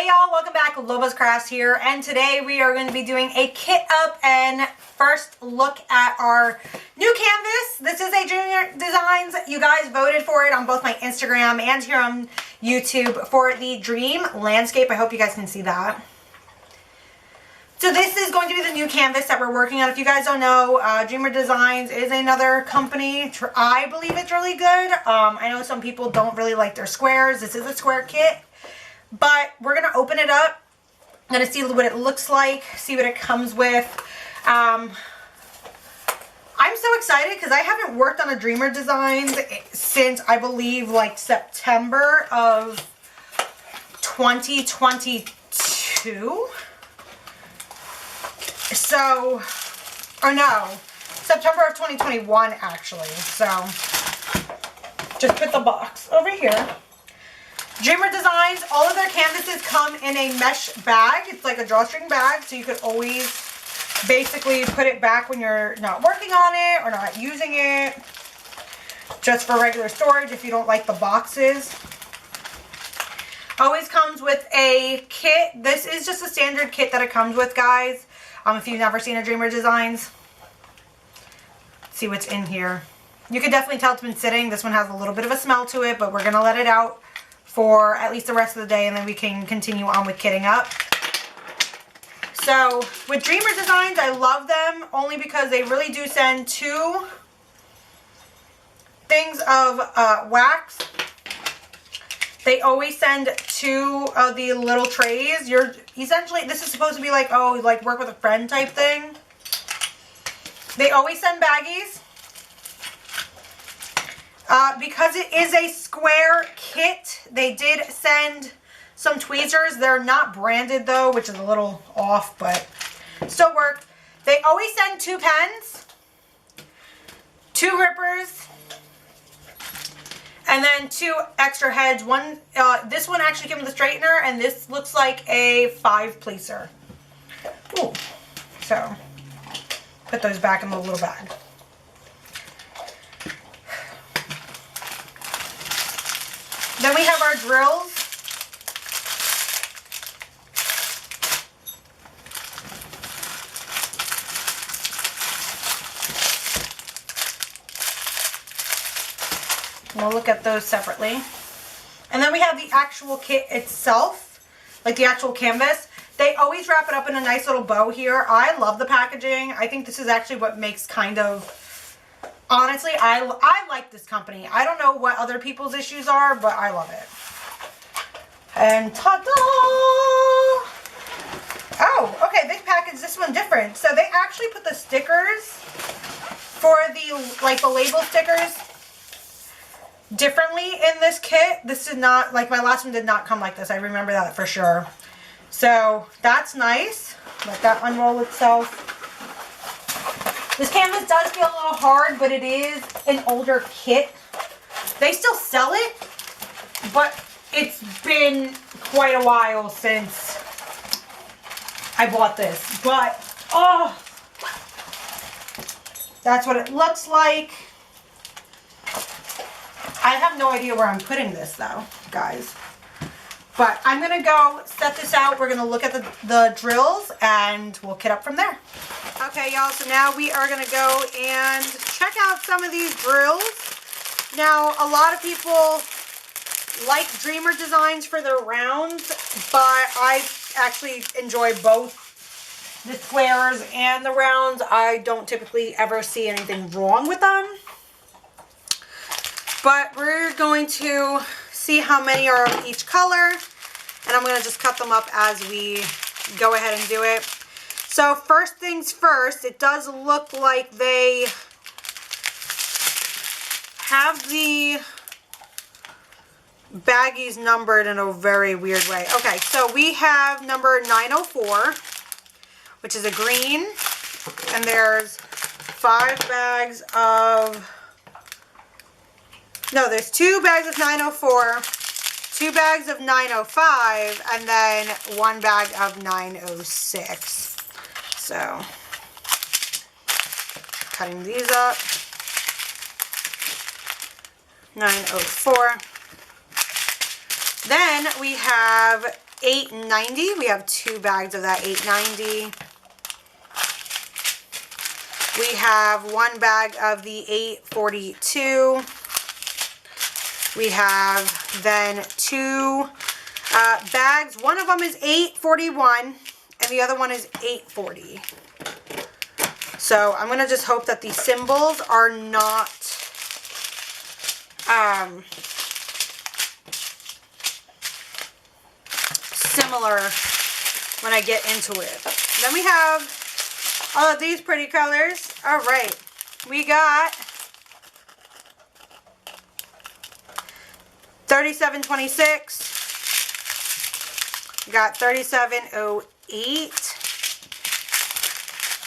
Hey y'all, welcome back. Loba's Crafts here, and today we are going to be doing a kit up and first look at our new canvas. This is a Junior Designs. You guys voted for it on both my Instagram and here on YouTube for the Dream Landscape. I hope you guys can see that. So this is going to be the new canvas that we're working on. If you guys don't know, Dreamer Designs is another company. I believe it's really good. I know some people don't really like their squares. This is a square kit. But we're going to open it up. I'm going to see what it looks like, see what it comes with. I'm so excited because I haven't worked on a Dreamer Designs since, I believe, like September of 2022. So, or no, September of 2021 actually. So, just put the box over here. Dreamer Designs, all of their canvases come in a mesh bag. It's like a drawstring bag, so you could always basically put it back when you're not working on it or not using it. Just for regular storage if you don't like the boxes. Always comes with a kit. This is just a standard kit that it comes with, guys. If you've never seen a Dreamer Designs. See what's in here. You can definitely tell it's been sitting. This one has a little bit of a smell to it, but we're going to let it out for at least the rest of the day, and then we can continue on with kitting up. So with Dreamer Designs, I love them only because they really do send 2 things of wax. They always send 2 of the little trays. You're essentially, this is supposed to be like, oh, like work with a friend type thing. They always send baggies. Because it is a square kit, they did send some tweezers. They're not branded though, which is a little off, but still work. They always send 2 pens, 2 rippers, and then 2 extra heads. This one actually came with a straightener, and this looks like a 5-placer. Ooh. So, put those back in the little bag. Then we have our drills. We'll look at those separately. And then we have the actual kit itself, like the actual canvas. They always wrap it up in a nice little bow here. I love the packaging. I think this is actually what makes kind of... Honestly, I like this company. I don't know what other people's issues are, but I love it. And ta-da! Oh, okay, big package. This one different. So they actually put the stickers for the label stickers differently in this kit. This did not, like my last one did not come like this. I remember that for sure. So that's nice. Let that unroll itself. This canvas does feel a little hard, but it is an older kit. They still sell it, but it's been quite a while since I bought this. But, oh, that's what it looks like. I have no idea where I'm putting this, though, guys. But I'm going to go set this out. We're going to look at the drills, and we'll kit up from there. Okay, y'all, so now we are going to go and check out some of these drills. Now, a lot of people like Dreamer Designs for their rounds, but I actually enjoy both the squares and the rounds. I don't typically ever see anything wrong with them. But we're going to see how many are of each color, and I'm going to just cut them up as we go ahead and do it. So first things first, it does look like they have the baggies numbered in a very weird way. Okay, so we have number 904, which is a green, and there's 5 bags of, no, there's 2 bags of 904, 2 bags of 905, and then 1 bag of 906. So, cutting these up. 904. Then we have $8.90. We have 2 bags of that $8.90. We have 1 bag of the $8.42. We have then 2 bags. One of them is $8.41 and the other one is $8.40. So I'm going to just hope that the symbols are not similar when I get into it. Then we have all of these pretty colors. All right, we got 3726. We got 3708.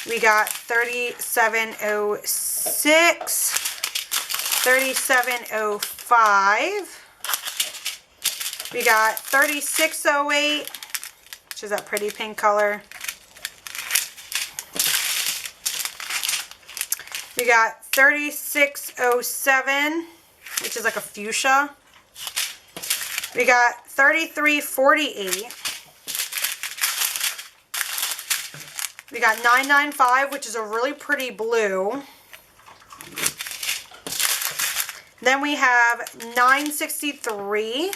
We got 3706. 3705. We got 3608, which is that pretty pink color. We got 3607, which is like a fuchsia. We got 3348. We got 995, which is a really pretty blue. Then we have 963.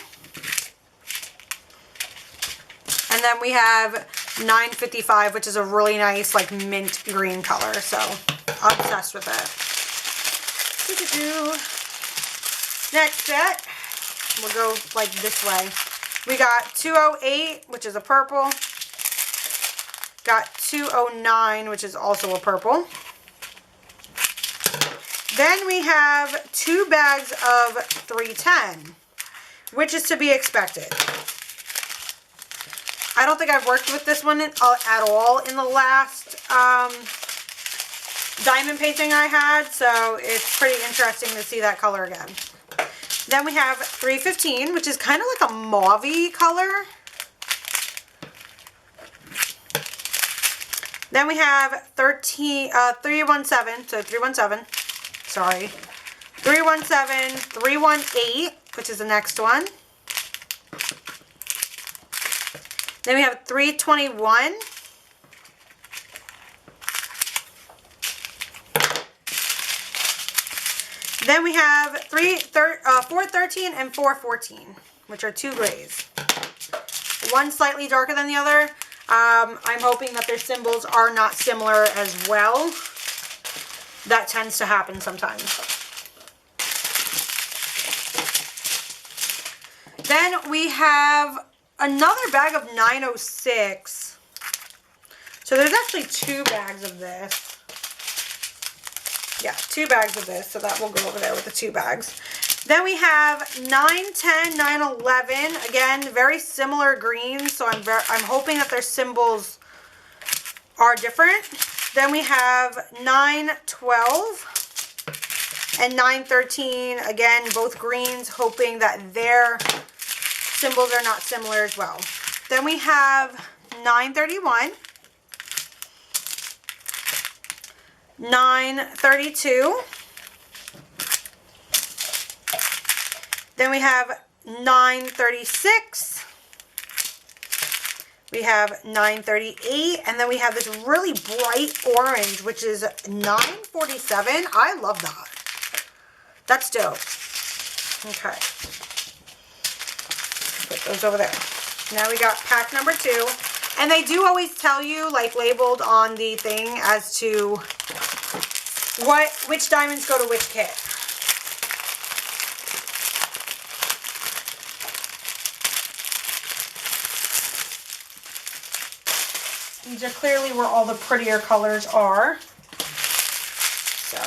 And then we have 955, which is a really nice like mint green color. So I'm obsessed with it. Next set, we'll go like this way. We got 208, which is a purple. Got 209, which is also a purple. Then we have 2 bags of 310, which is to be expected. I don't think I've worked with this one at all in the last diamond painting I had, so it's pretty interesting to see that color again. Then we have 315, which is kind of like a mauve-y color. Then we have 317, so 317, sorry. 317, 318, which is the next one. Then we have 321. Then we have 413 and 414, which are 2 grays. One slightly darker than the other. I'm hoping that their symbols are not similar as well. That tends to happen sometimes. Then we have another bag of 906. So there's actually 2 bags of this. Yeah, 2 bags of this. So that will go over there with the 2 bags. Then we have 910, 911. Again, very similar greens. So I'm hoping that their symbols are different. Then we have 912 and 913. Again, both greens, hoping that their symbols are not similar as well. Then we have 931, 932. Then we have 936. We have 938, and then we have this really bright orange, which is 947. I love that. That's dope. Okay. Put those over there. Now we got pack number 2. And they do always tell you, like labeled on the thing, as to which diamonds go to which kit. These are clearly where all the prettier colors are. So.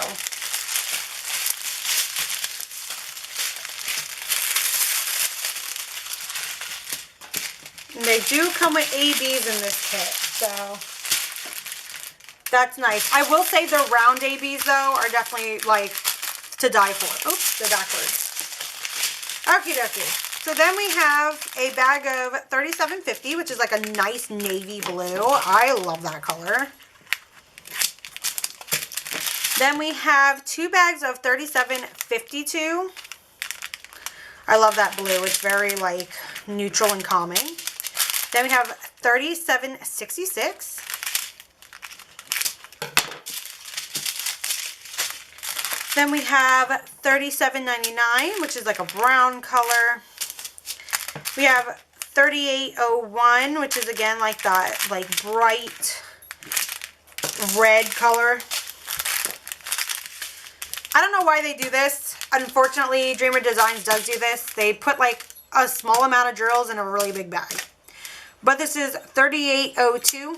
And they do come with ABs in this kit, so that's nice. I will say the round ABs, though, are definitely, like, to die for. Oops, they're backwards. Okie dokie. So then we have a bag of 3750, which is like a nice navy blue. I love that color. Then we have 2 bags of 3752. I love that blue. It's very like neutral and calming. Then we have 3766. Then we have 3799, which is like a brown color. We have 3801, which is again like that, like bright red color. I don't know why they do this. Unfortunately, Dreamer Designs does do this. They put like a small amount of drills in a really big bag. But this is 3802.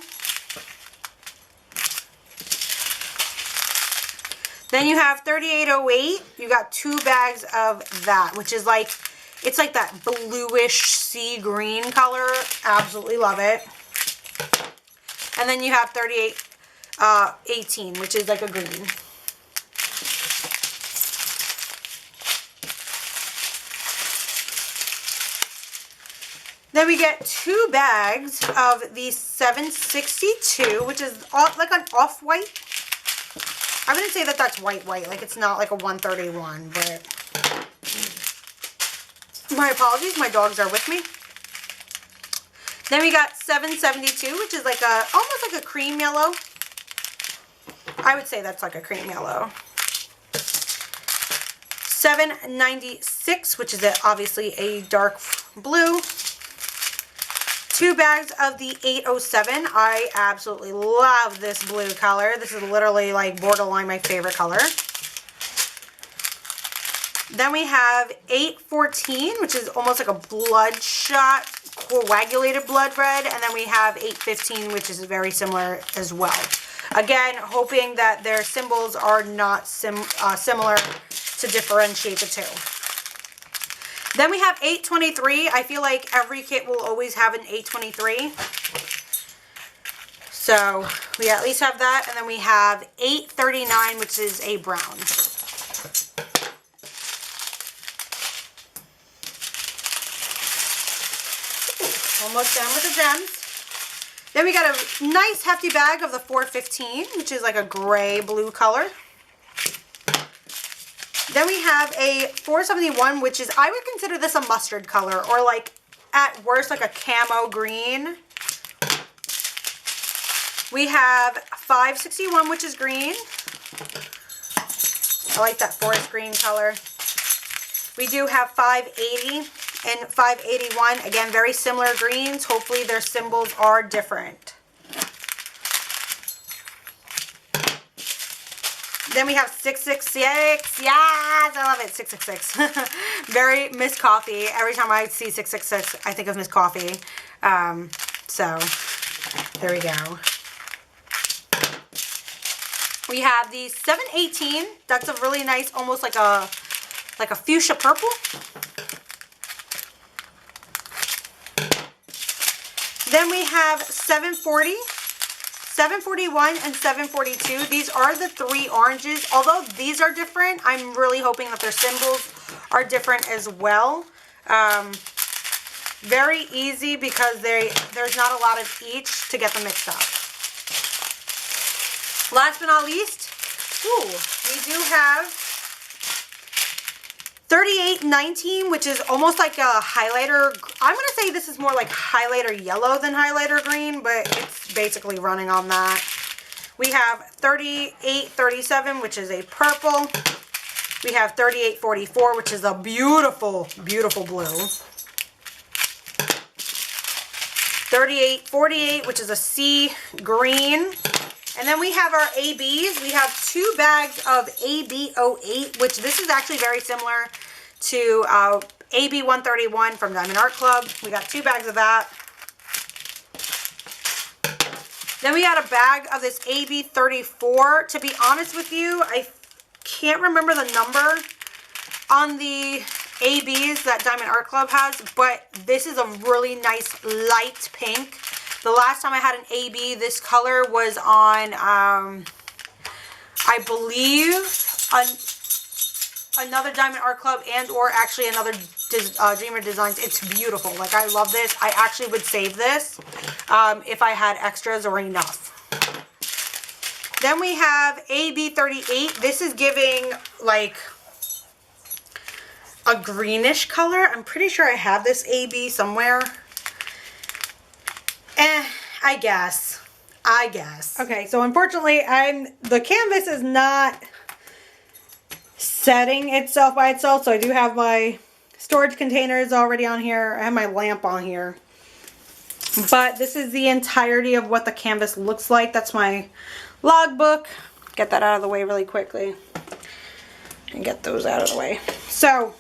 Then you have 3808. You got 2 bags of that, which is like, it's like that bluish sea green color. Absolutely love it. And then you have 3818, which is like a green. Then we get 2 bags of the 762, which is like an off-white. I wouldn't say that that's white, like it's not like a 131, but my apologies, my dogs are with me. Then we got 772, which is like a, almost like a cream yellow. I would say that's like a cream yellow. 796, which is obviously a dark blue. 2 bags of the 807. I absolutely love this blue color. This is literally like borderline my favorite color. Then we have 814, which is almost like a bloodshot, coagulated blood red. And then we have 815, which is very similar as well. Again, hoping that their symbols are not similar to differentiate the two. Then we have 823. I feel like every kit will always have an 823. So we at least have that. And then we have 839, which is a brown. Ooh, almost done with the gems. Then we got a nice hefty bag of the 415, which is like a gray blue color. Then we have a 471, which is, I would consider this a mustard color, or like, at worst, like a camo green. We have 561, which is green. I like that forest green color. We do have 580 and 581. Again, very similar greens. Hopefully their symbols are different. Then we have 666. Yes, I love it. 666. Very Miss Coffee. Every time I see 666, I think of Miss Coffee. So there we go. We have the 718. That's a really nice, almost like a fuchsia purple. Then we have 740. 741 and 742. These are the 3 oranges. Although these are different, I'm really hoping that their symbols are different as well. Very easy because there's not a lot of each to get them mixed up. Last but not least, we do have 3819, which is almost like a highlighter. I'm going to say this is more like highlighter yellow than highlighter green, but it's basically running on that. We have 3837, which is a purple. We have 3844, which is a beautiful, beautiful blue. 3848, which is a sea green. And then we have our ABs. We have 2 bags of AB08, which this is actually very similar to AB131 from Diamond Art Club. We got 2 bags of that. Then we got a bag of this AB34. To be honest with you, I can't remember the number on the ABs that Diamond Art Club has, but this is a really nice light pink. The last time I had an AB, this color was on, I believe, another Diamond Art Club and or actually another Dreamer Designs. It's beautiful. Like, I love this. I actually would save this if I had extras or enough. Then we have AB38. This is giving, like, a greenish color. I'm pretty sure I have this AB somewhere. I guess. Okay, so unfortunately, the canvas is not setting itself by itself, so I do have my storage containers already on here. I have my lamp on here. But this is the entirety of what the canvas looks like. That's my logbook. Get that out of the way really quickly. And get those out of the way. So,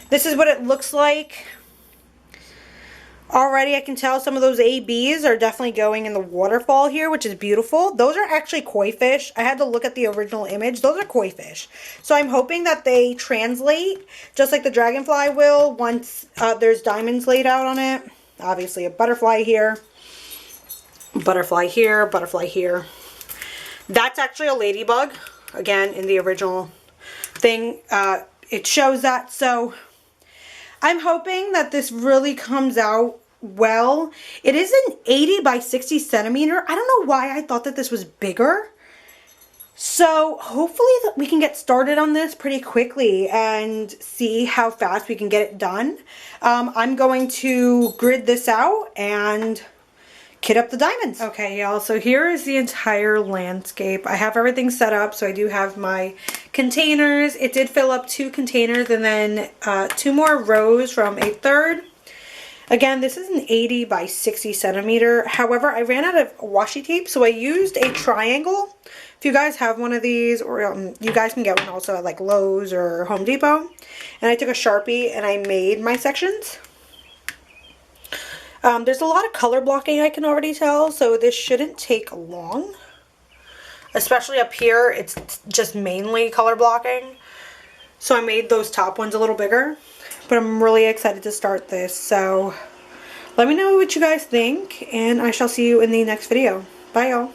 this is what it looks like. Already I can tell some of those ABs are definitely going in the waterfall here, which is beautiful. Those are actually koi fish. I had to look at the original image. Those are koi fish. So I'm hoping that they translate just like the dragonfly will once there's diamonds laid out on it. Obviously a butterfly here, butterfly here, butterfly here. That's actually a ladybug. Again, in the original thing, it shows that. So I'm hoping that this really comes out well. It is an 80 by 60 centimeter. I don't know why I thought that this was bigger. So hopefully that we can get started on this pretty quickly and see how fast we can get it done. I'm going to grid this out and kit up the diamonds. Okay, y'all, so here is the entire landscape. I have everything set up, so I do have my containers. It did fill up 2 containers and then 2 more rows from a third. Again, this is an 80 by 60 centimeter. However, I ran out of washi tape, so I used a triangle. If you guys have one of these, or you guys can get one also at like Lowe's or Home Depot. And I took a Sharpie and I made my sections. There's a lot of color blocking, I can already tell, so this shouldn't take long. Especially up here, it's just mainly color blocking. So I made those top ones a little bigger. But I'm really excited to start this, so let me know what you guys think, and I shall see you in the next video. Bye, y'all.